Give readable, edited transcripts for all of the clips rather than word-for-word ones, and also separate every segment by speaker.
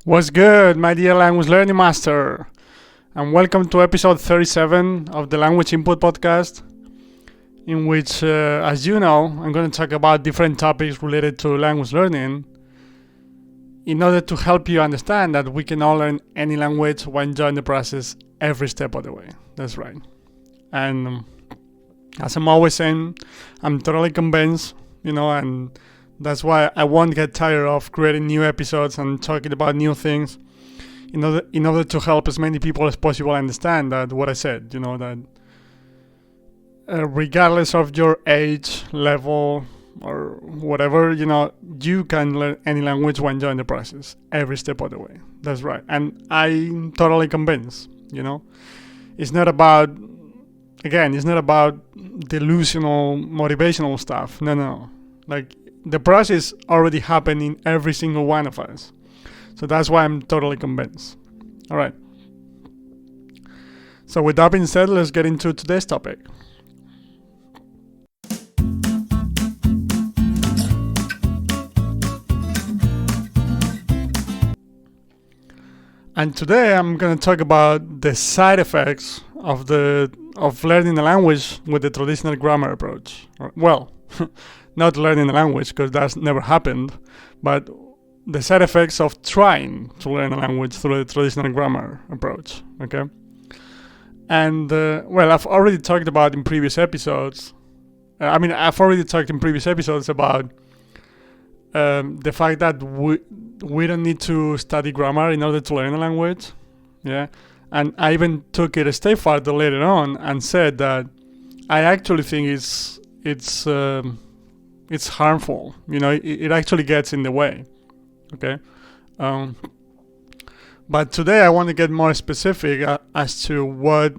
Speaker 1: What's good, my dear language learning master? And welcome to episode 37 of the Language Input Podcast, in which, as you know, I'm going to talk about different topics related to language learning in order to help you understand that we can all learn any language while enjoying the process every step of the way. That's right. And as I'm always saying, I'm totally convinced, and that's why I won't get tired of creating new episodes and talking about new things in order to help as many people as possible understand that what I said, that regardless of your age, level, or whatever, you can learn any language when enjoying the process every step of the way. That's right. And I'm totally convinced, It's not about, it's not about delusional, motivational stuff. No. Like, the process already happened in every single one of us. So that's why I'm totally convinced. All right. So with that being said, let's get into today's topic. And today I'm going to talk about the side effects of learning a language with the traditional grammar approach. Well, not learning a language, because that's never happened, but the side effects of trying to learn a language through the traditional grammar approach. Okay. And I've already talked about in previous episodes. I've already talked in previous episodes about the fact that we don't need to study grammar in order to learn a language. Yeah. And I even took it a step further later on and said that I actually think it's harmful. It actually gets in the way. Okay. But today I want to get more specific as to what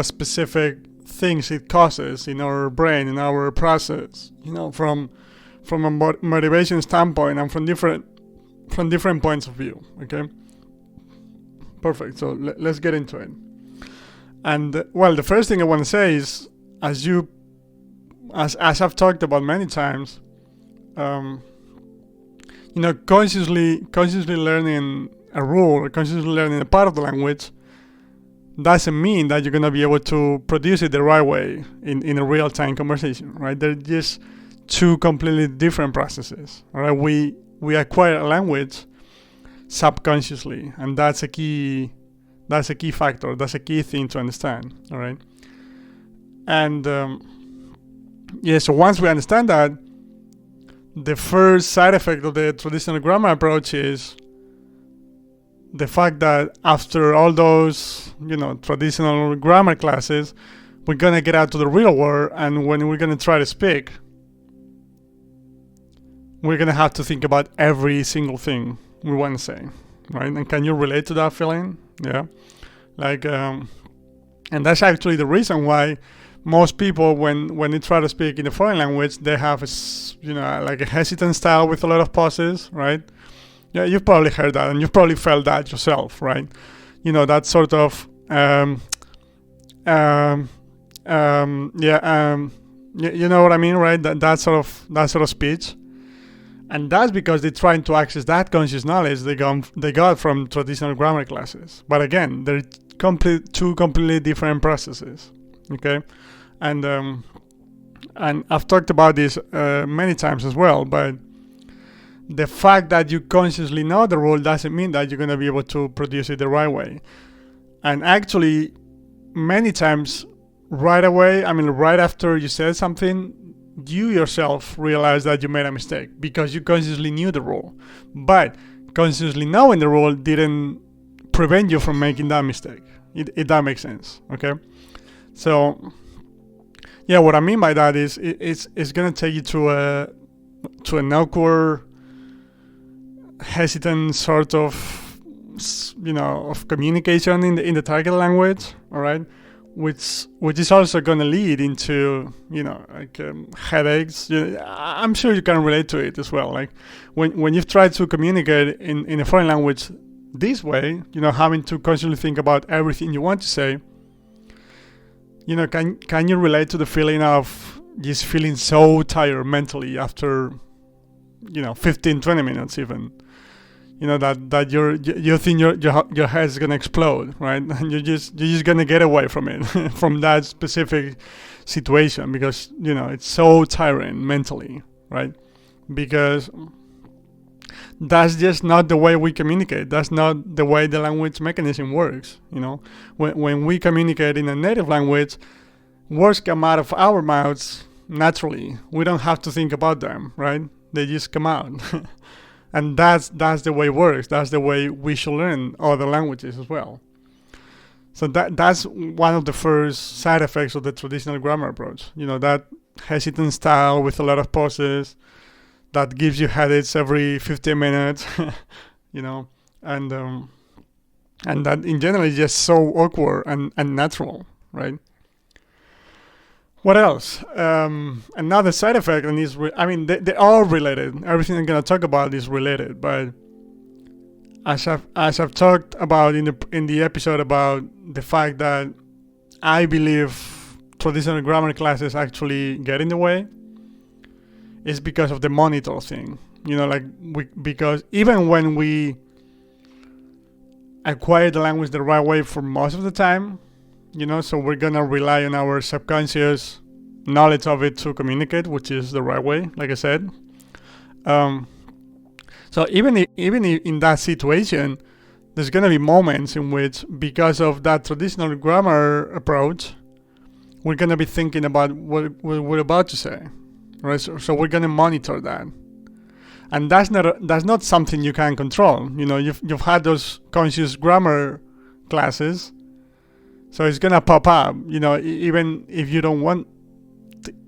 Speaker 1: specific things it causes in our brain, in our process, from a motivation standpoint and from different points of view. Okay. Perfect. So let's get into it. And the first thing I want to say is, as I've talked about many times, consciously learning a rule or consciously learning a part of the language doesn't mean that you're going to be able to produce it the right way in a real-time conversation, right? They're just two completely different processes. All right, we acquire a language subconsciously, and that's a key factor. That's a key thing to understand. All right, and so once we understand that, the first side effect of the traditional grammar approach is the fact that after all those, traditional grammar classes, we're going to get out to the real world, and when we're going to try to speak, we're going to have to think about every single thing we want to say, right? And can you relate to that feeling? Yeah. And that's actually the reason why most people, when they try to speak in a foreign language, they have a hesitant style with a lot of pauses, right? Yeah, you've probably heard that, and you've probably felt that yourself, right? That sort of you know what I mean, right? That sort of speech, and that's because they're trying to access that conscious knowledge they got from traditional grammar classes. But again, they're two completely different processes. Okay, and I've talked about this many times as well, but the fact that you consciously know the rule doesn't mean that you're going to be able to produce it the right way. And actually, many times, right away, right after you said something, you yourself realize that you made a mistake because you consciously knew the rule. But consciously knowing the rule didn't prevent you from making that mistake. If that makes sense. Okay. So, what I mean by that is it's going to take you to an awkward, hesitant sort of, of communication in the target language. All right, which is also going to lead into headaches. I'm sure you can relate to it as well. Like when you've tried to communicate in a foreign language this way, having to constantly think about everything you want to say. Can you relate to the feeling of just feeling so tired mentally after 15, 20 minutes even. That you think your head is gonna explode, right? And you're just gonna get away from it, from that specific situation, because it's so tiring mentally, right? Because that's just not the way we communicate. That's not the way the language mechanism works. When we communicate in a native language, words come out of our mouths naturally. We don't have to think about them, right? They just come out. And that's the way it works. That's the way we should learn other languages as well. So that's one of the first side effects of the traditional grammar approach. That hesitant style with a lot of pauses that gives you headaches every 15 minutes, and that in general is just so awkward and unnatural, right? What else? Another side effect, and they're all related. Everything I'm gonna talk about is related, but as I've talked about in the episode about the fact that I believe traditional grammar classes actually get in the way, is because of the monitor thing. Because even when we acquire the language the right way for most of the time, so we're gonna rely on our subconscious knowledge of it to communicate, which is the right way, like I said. So even in that situation, there's gonna be moments in which, because of that traditional grammar approach, we're gonna be thinking about what we're about to say, right? So we're gonna monitor that, and that's not something you can control. You've had those conscious grammar classes. So it's gonna pop up, even if you don't want,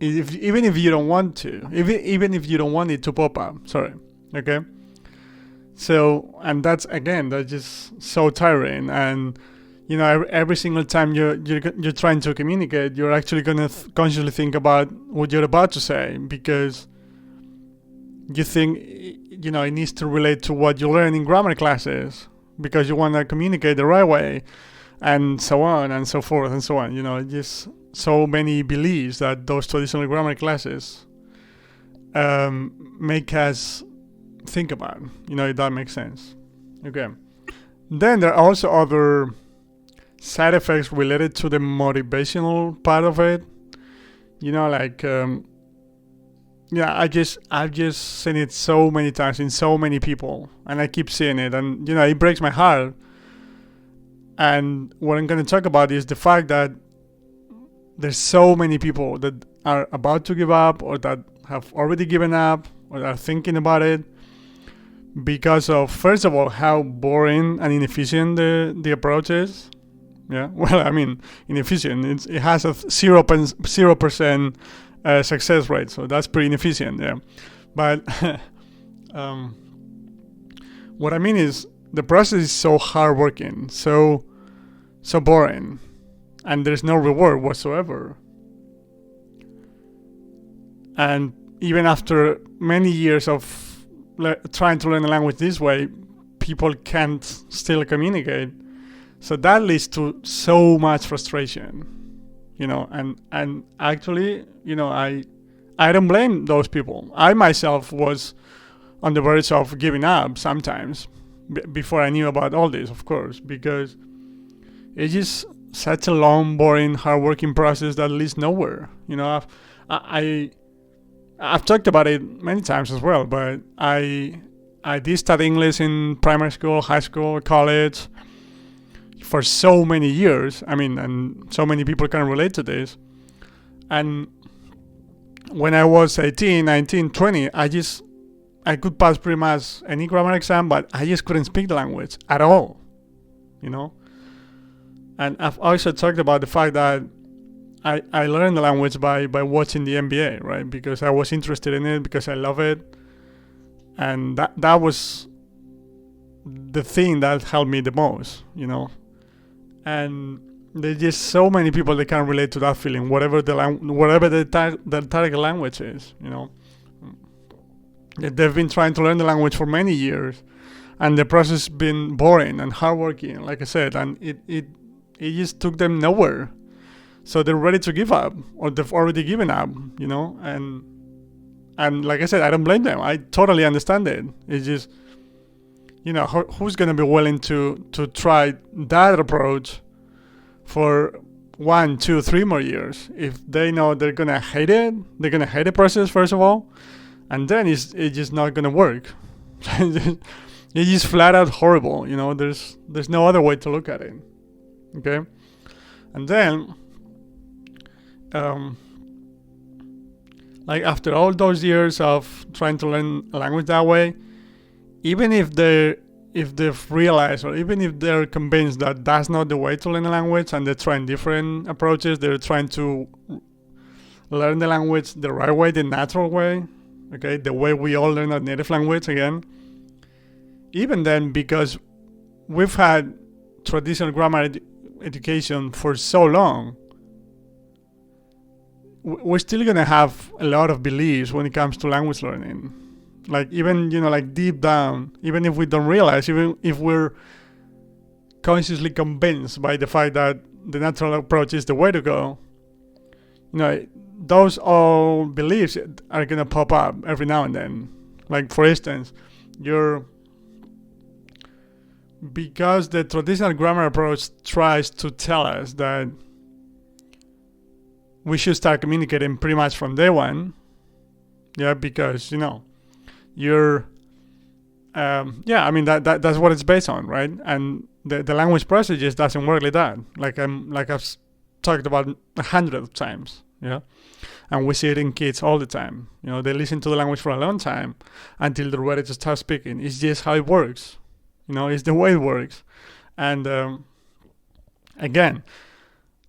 Speaker 1: even if you don't want it to pop up. Sorry, okay. So, and that's just so tiring, and every single time you're trying to communicate, you're actually gonna consciously think about what you're about to say, because you think it needs to relate to what you learn in grammar classes, because you want to communicate the right way. And so on and so forth and so on. Just so many beliefs that those traditional grammar classes make us think about. If that makes sense. Okay. Then there are also other side effects related to the motivational part of it. I've just seen it so many times in so many people, and I keep seeing it, and it breaks my heart. And what I'm going to talk about is the fact that there's so many people that are about to give up, or that have already given up, or are thinking about it, because of, first of all, how boring and inefficient the approach is. Yeah, well, inefficient. It has a 0% success rate, so that's pretty inefficient. Yeah, but what I mean is, the process is so hardworking, so boring, and there's no reward whatsoever. And even after many years of trying to learn a language this way, people can't still communicate. So that leads to so much frustration, and actually, I don't blame those people. I myself was on the verge of giving up sometimes, before I knew about all this, of course, because it's just such a long, boring, hard-working process that leads nowhere. I've talked about it many times as well, but I did study English in primary school, high school, college for so many years. And so many people can relate to this. And when I was 18, 19, 20, I could pass pretty much any grammar exam, but I just couldn't speak the language at all, And I've also talked about the fact that I learned the language by watching the NBA, right? Because I was interested in it, because I love it. And that was the thing that helped me the most, And there's just so many people that can relate to that feeling, whatever the target language is, They've been trying to learn the language for many years, and the process has been boring and hardworking, like I said, and it just took them nowhere. So they're ready to give up, or they've already given up, and And like I said, I don't blame them. I totally understand it. It's just, who's going to be willing to try that approach for 1, 2, 3 more years if they know they're going to hate it? They're going to hate the process, first of all, and then it's just not going to work. It's just flat out horrible. There's no other way to look at it. Okay? And then, like after all those years of trying to learn a language that way, even if they've realized, or even if they're convinced that that's not the way to learn a language, and they're trying different approaches, they're trying to learn the language the right way, the natural way, okay, the way we all learn our native language again. Even then, because we've had traditional grammar education for so long, we're still going to have a lot of beliefs when it comes to language learning. Like even, like deep down, even if we don't realize, even if we're consciously convinced by the fact that the natural approach is the way to go, those old beliefs are going to pop up every now and then. Like for instance, because the traditional grammar approach tries to tell us that we should start communicating pretty much from day one. Yeah, because you're that's what it's based on, right? And the language process just doesn't work like that. Like I've talked about 100 times. Yeah, and we see it in kids all the time. They listen to the language for a long time until they're ready to start speaking. It's just how it works. It's the way it works. And again,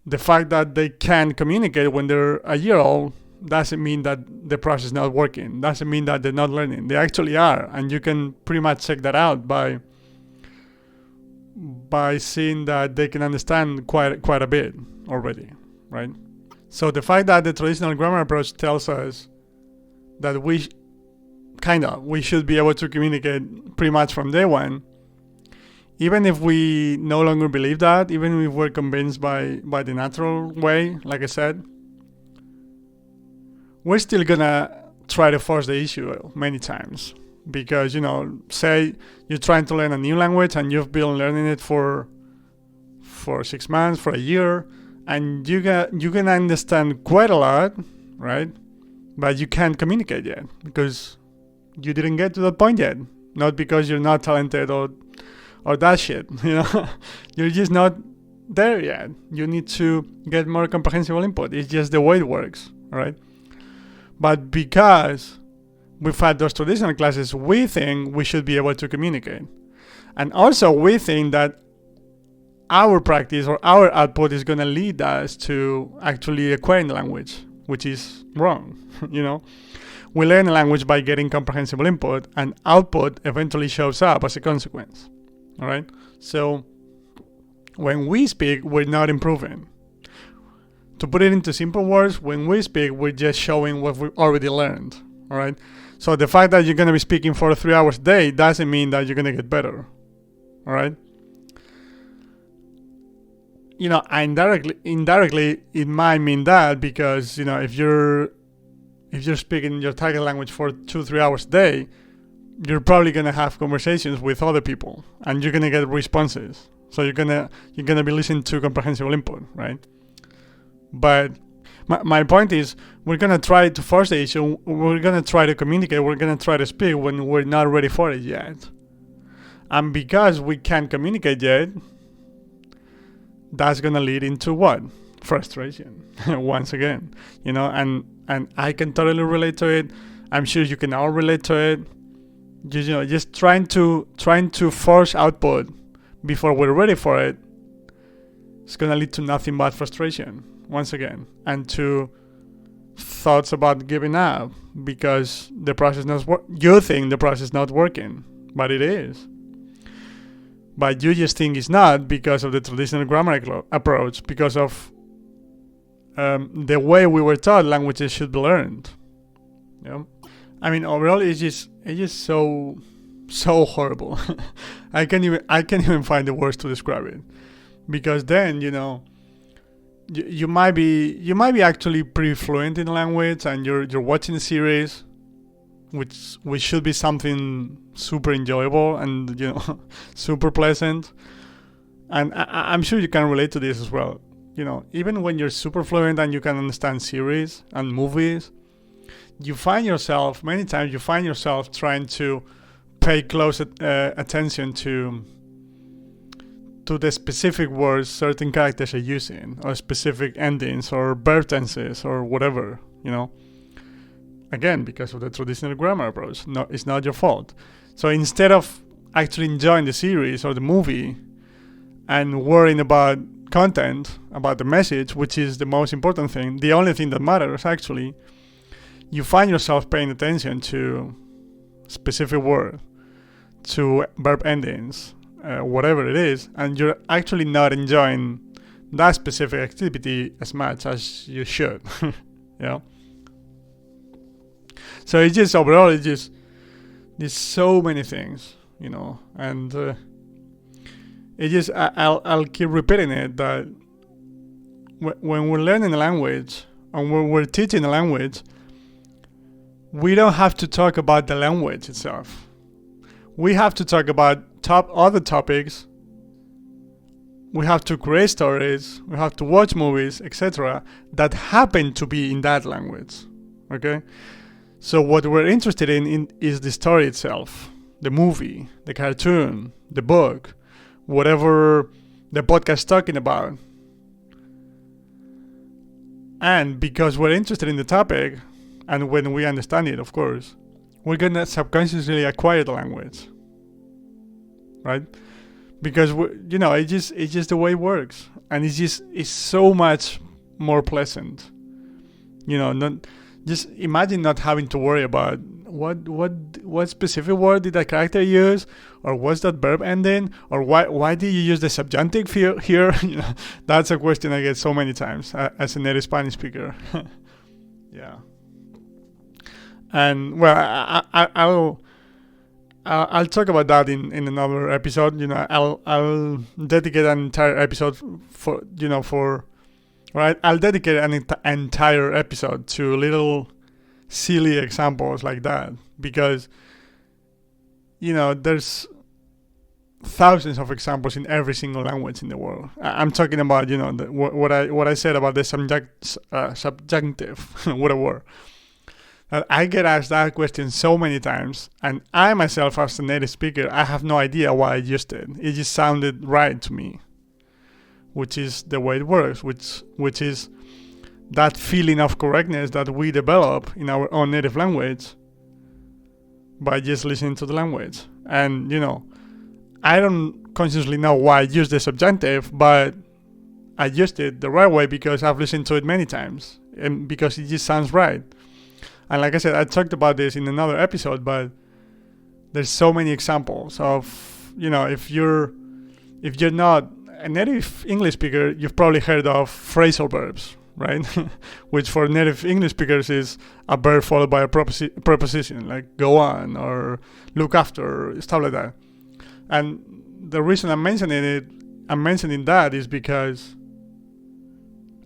Speaker 1: the fact that they can communicate when they're a year old doesn't mean that the process is not working. Doesn't mean that they're not learning. They actually are, and you can pretty much check that out by seeing that they can understand quite a bit already, right? So the fact that the traditional grammar approach tells us that we should be able to communicate pretty much from day one, even if we no longer believe that, even if we're convinced by the natural way, like I said, we're still gonna try to force the issue many times. Because, say you're trying to learn a new language and you've been learning it for 6 months, for a year, and you can understand quite a lot, right? But you can't communicate yet because you didn't get to that point yet. Not because you're not talented or that shit, You're just not there yet. You need to get more comprehensible input. It's just the way it works, all right? But because we've had those traditional classes, we think we should be able to communicate. And also we think that our practice or our output is going to lead us to actually acquiring the language, which is wrong, We learn a language by getting comprehensible input, and output eventually shows up as a consequence. All right. So when we speak, we're not improving. To put it into simple words, when we speak, we're just showing what we've already learned. All right. So the fact that you're going to be speaking for 3 hours a day doesn't mean that you're going to get better. All right. Indirectly, it might mean that because, if you're speaking your target language for 2-3 hours a day, you're probably gonna have conversations with other people, and you're gonna get responses. So you're gonna be listening to comprehensible input, right? But my point is, we're gonna try to force the issue. We're gonna try to communicate. We're gonna try to speak when we're not ready for it yet. And because we can't communicate yet, that's gonna lead into what? Frustration. Once again, and I can totally relate to it. I'm sure you can all relate to it. Just trying to force output before we're ready for it, it's gonna lead to nothing but frustration once again, and to thoughts about giving up because the process you think the process is not working, but it is. But you just think it's not because of the traditional grammar approach, because of the way we were taught languages should be learned. Overall, it's just so horrible. I can't even find the words to describe it, because then you might be actually pretty fluent in the language, and you're watching a series, which should be something super enjoyable and super pleasant. And I'm sure you can relate to this as well. Even when you're super fluent and you can understand series and movies, many times you find yourself trying to pay close attention to the specific words certain characters are using, or specific endings, or verb tenses, or whatever, Again, because of the traditional grammar approach. No, it's not your fault. So instead of actually enjoying the series or the movie and worrying about content, about the message, which is the most important thing, the only thing that matters actually, you find yourself paying attention to specific word, to verb endings, whatever it is, and you're actually not enjoying that specific activity as much as you should. So it's just overall, there's so many things, and I'll keep repeating it, that when we're learning a language and when we're teaching a language, we don't have to talk about the language itself. We have to talk about other topics. We have to create stories. We have to watch movies, etc., that happen to be in that language. Okay? So what we're interested in is the story itself, the movie, the cartoon, the book, whatever the podcast is talking about. And because we're interested in the topic, and when we understand it, of course, we're gonna subconsciously acquire the language, right? Because it's just the way it works, and it's so much more pleasant. Just imagine not having to worry about what specific word did that character use, or what's that verb ending, or why did you use the subjunctive here? That's a question I get so many times as a native Spanish speaker. Yeah. And well, I'll talk about that in another episode. I'll dedicate an entire episode I'll dedicate an entire episode to little silly examples like that, because there's thousands of examples in every single language in the world. I'm talking about what I said about the subjunctive, what a word. I get asked that question so many times, and I myself, as a native speaker, I have no idea why I used it. It just sounded right to me, which is the way it works, which is that feeling of correctness that we develop in our own native language by just listening to the language. And, I don't consciously know why I use the subjunctive, but I used it the right way because I've listened to it many times, and because it just sounds right. And like I said, I talked about this in another episode, but there's so many examples of, if you're not a native English speaker, you've probably heard of phrasal verbs, right? Which for native English speakers is a verb followed by a preposition, like go on or look after, stuff like that. And the reason I'm mentioning that is because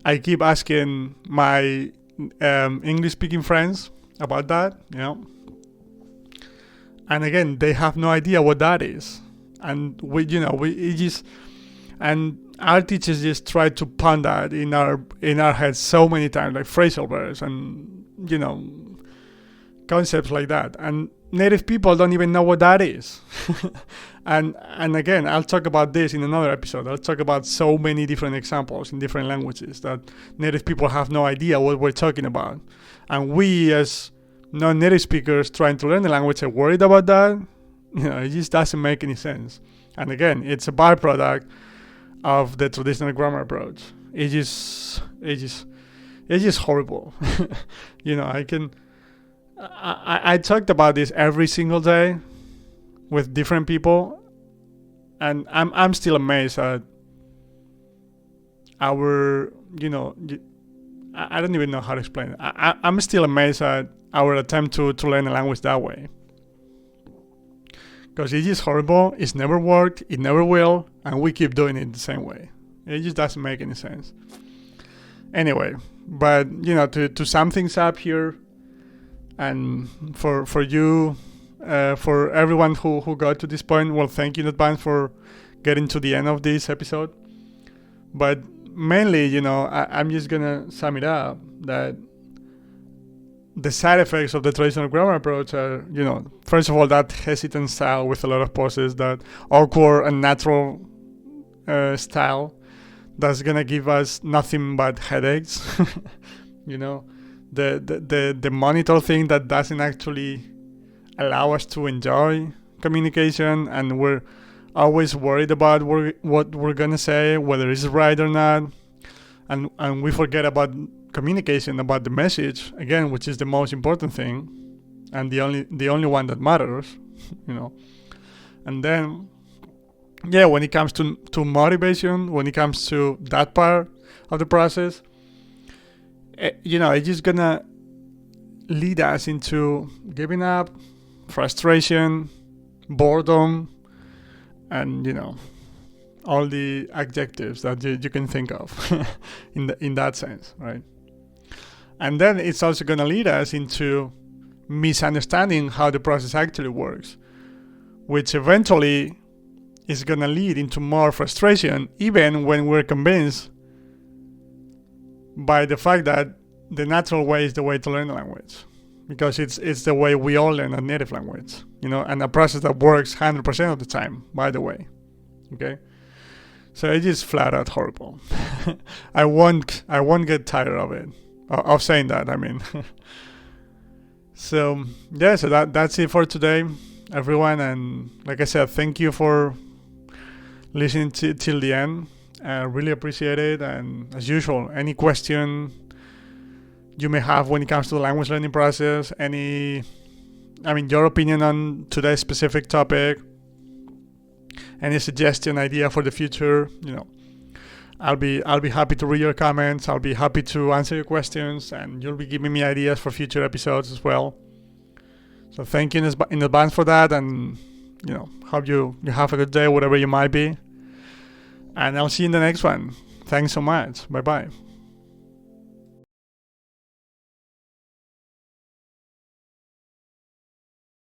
Speaker 1: I keep asking my English-speaking friends about that, and again, they have no idea what that is, and and our teachers just try to pound that in our heads so many times, like phrasal verbs and concepts like that, and native people don't even know what that is. and again, I'll talk about this in another episode. I'll talk about so many different examples in different languages that native people have no idea what we're talking about, and we as non-native speakers trying to learn the language are worried about that. It just doesn't make any sense. And again, it's a byproduct of the traditional grammar approach. It's just horrible. I talked about this every single day with different people, and I'm still amazed at our, I don't even know how to explain it. I'm still amazed at our attempt to learn a language that way. Because it is horrible, it's never worked, it never will, and we keep doing it the same way. It just doesn't make any sense. Anyway, but to sum things up here, And for you, for everyone who got to this point, well, thank you in advance for getting to the end of this episode. But mainly, I'm just gonna sum it up that the side effects of the traditional grammar approach are, first of all, that hesitant style with a lot of pauses, that awkward and natural style that's gonna give us nothing but headaches. The monitor thing that doesn't actually allow us to enjoy communication, and we're always worried about what we're gonna say, whether it's right or not, and we forget about communication, about the message again, which is the most important thing and the only one that matters. And then when it comes to motivation, when it comes to that part of the process, it's just gonna lead us into giving up, frustration, boredom, and all the adjectives that you can think of in that sense, right? And then it's also going to lead us into misunderstanding how the process actually works, which eventually is going to lead into more frustration, even when we're convinced by the fact that the natural way is the way to learn a language, because it's the way we all learn a native language, and a process that works 100% of the time, by the way. Okay, so it is flat out horrible. I won't get tired of it, of saying that. I mean, so that's it for today, everyone. And like I said, thank you for listening till the end. I really appreciate it. And as usual, any question you may have when it comes to the language learning process, your opinion on today's specific topic, any suggestion, idea for the future, I'll be happy to read your comments. I'll be happy to answer your questions, and you'll be giving me ideas for future episodes as well. So thank you in advance for that, and hope you have a good day, whatever you might be. And I'll see you in the next one. Thanks so much. Bye bye.